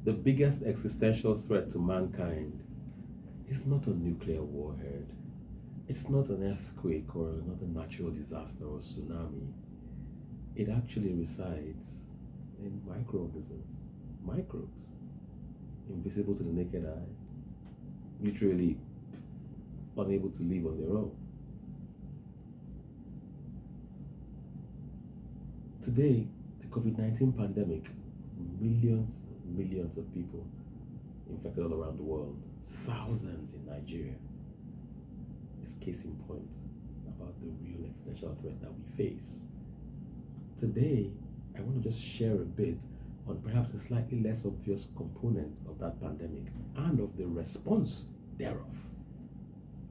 The biggest existential threat to mankind is not a nuclear warhead. It's not an earthquake or another natural disaster or tsunami. It actually resides in microorganisms, microbes, invisible to the naked eye, literally unable to live on their own. Today, the COVID-19 pandemic, millions of people infected all around the world, thousands in Nigeria, is case in point about the real existential threat that we face. Today, I want to just share a bit on perhaps a slightly less obvious component of that pandemic and of the response thereof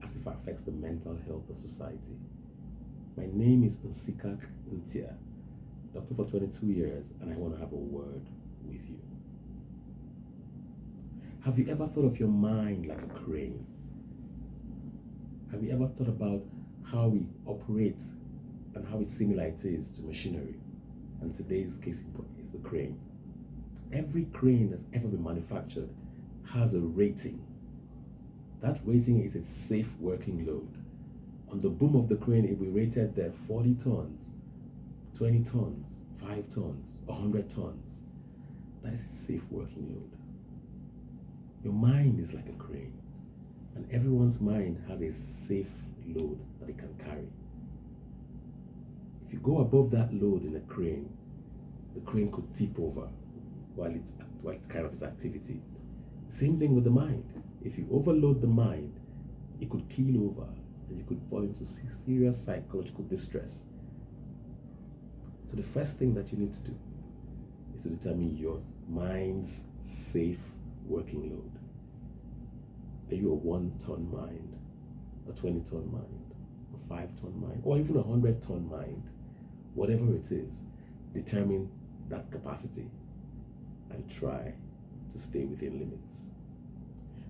as it affects the mental health of society. My name is Nsikak Ntia, doctor for 22 years, and I want to have a word with you. Have you ever thought of your mind like a crane? Have you ever thought about how we operate and how similar it is to machinery? And today's case in point is the crane. Every crane that's ever been manufactured has a rating. That rating is its safe working load. On the boom of the crane, it will be rated there 40 tons, 20 tons, 5 tons, 100 tons. That is its safe working load. Your mind is like a crane, and everyone's mind has a safe load that it can carry. If you go above that load in a crane, the crane could tip over while it's carrying out its activity. Same thing with the mind. If you overload the mind, it could keel over and you could fall into serious psychological distress. So the first thing that you need to do is to determine your mind's safe working load. Are you a 1-ton mind, a 20-ton mind, a 5-ton mind, or even a 100-ton mind? Whatever it is, determine that capacity and try to stay within limits.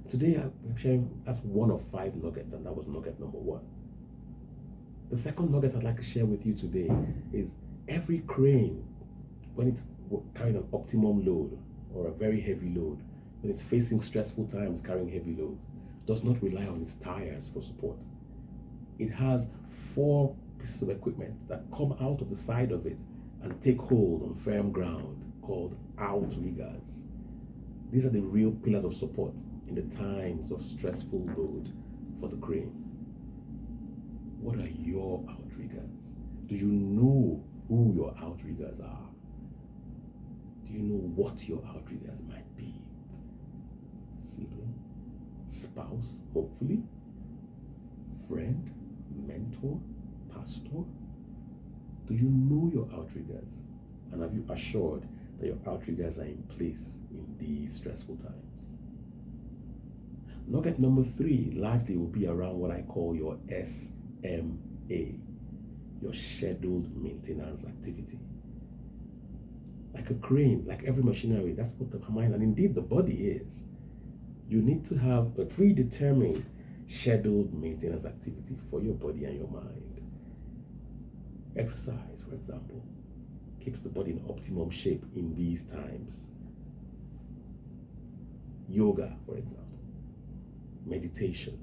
Today I'm sharing as one of 5 nuggets, and that was nugget number 1. The second nugget I'd like to share with you today is every crane, when it's carrying an optimum load or a very heavy load, when it's facing stressful times carrying heavy loads, does not rely on its tires for support. It has 4 pieces of equipment that come out of the side of it and take hold on firm ground called outriggers. These are the real pillars of support in the times of stressful load for the crane. What are your outriggers? Do you know who your outriggers are? Do you know what your outriggers might be? Sibling, spouse, hopefully, friend, mentor, pastor? Do you know your outriggers? And have you assured that your outriggers are in place in these stressful times? Nugget number 3 largely will be around what I call your SMA, your scheduled maintenance activity. Like a crane, like every machinery, that's what the mind and indeed the body is. You need to have a predetermined scheduled maintenance activity for your body and your mind. Exercise, for example, keeps the body in optimum shape in these times. Yoga, for example, meditation,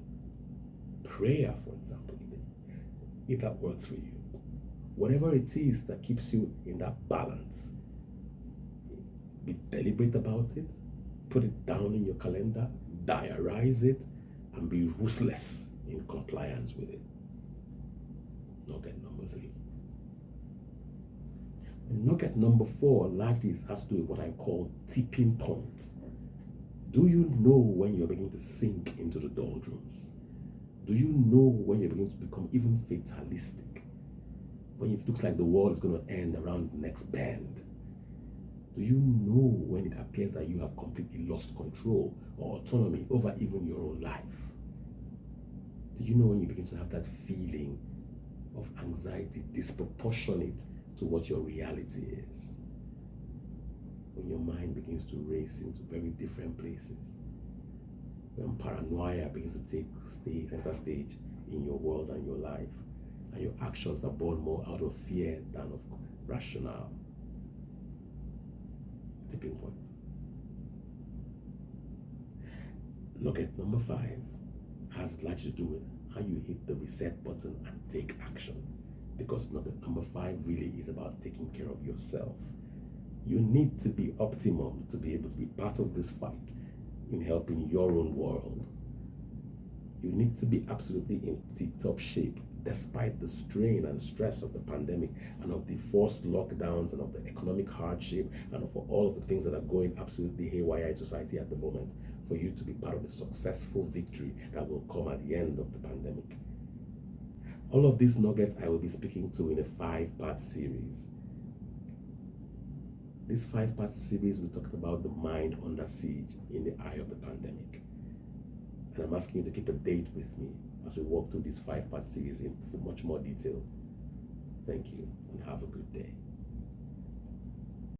prayer, for example, if that works for you. Whatever it is that keeps you in that balance, be deliberate about it, put it down in your calendar, diarize it, and be ruthless in compliance with it. Nugget number 3. And nugget number 4 largely has to do with what I call tipping points. Do you know when you're beginning to sink into the doldrums? Do you know when you're beginning to become even fatalistic? When it looks like the world is going to end around the next bend? Do you know when it appears that you have completely lost control or autonomy over even your own life? Do you know when you begin to have that feeling of anxiety disproportionate to what your reality is? When your mind begins to race into very different places. When paranoia begins to take center stage in your world and your life, and your actions are born more out of fear than of rationale. Tipping point. Nugget number 5 has largely to do with how you hit the reset button and take action. Because nugget number 5 really is about taking care of yourself. You need to be optimum to be able to be part of this fight in helping your own world. You need to be absolutely in tip-top shape despite the strain and stress of the pandemic and of the forced lockdowns and of the economic hardship and for all of the things that are going absolutely haywire in society at the moment, for you to be part of the successful victory that will come at the end of the pandemic. All of these nuggets I will be speaking to in a 5-part series. This 5-part series we're talking about the mind under siege in the eye of the pandemic. And I'm asking you to keep a date with me as we walk through this 5-part series in much more detail. Thank you and have a good day.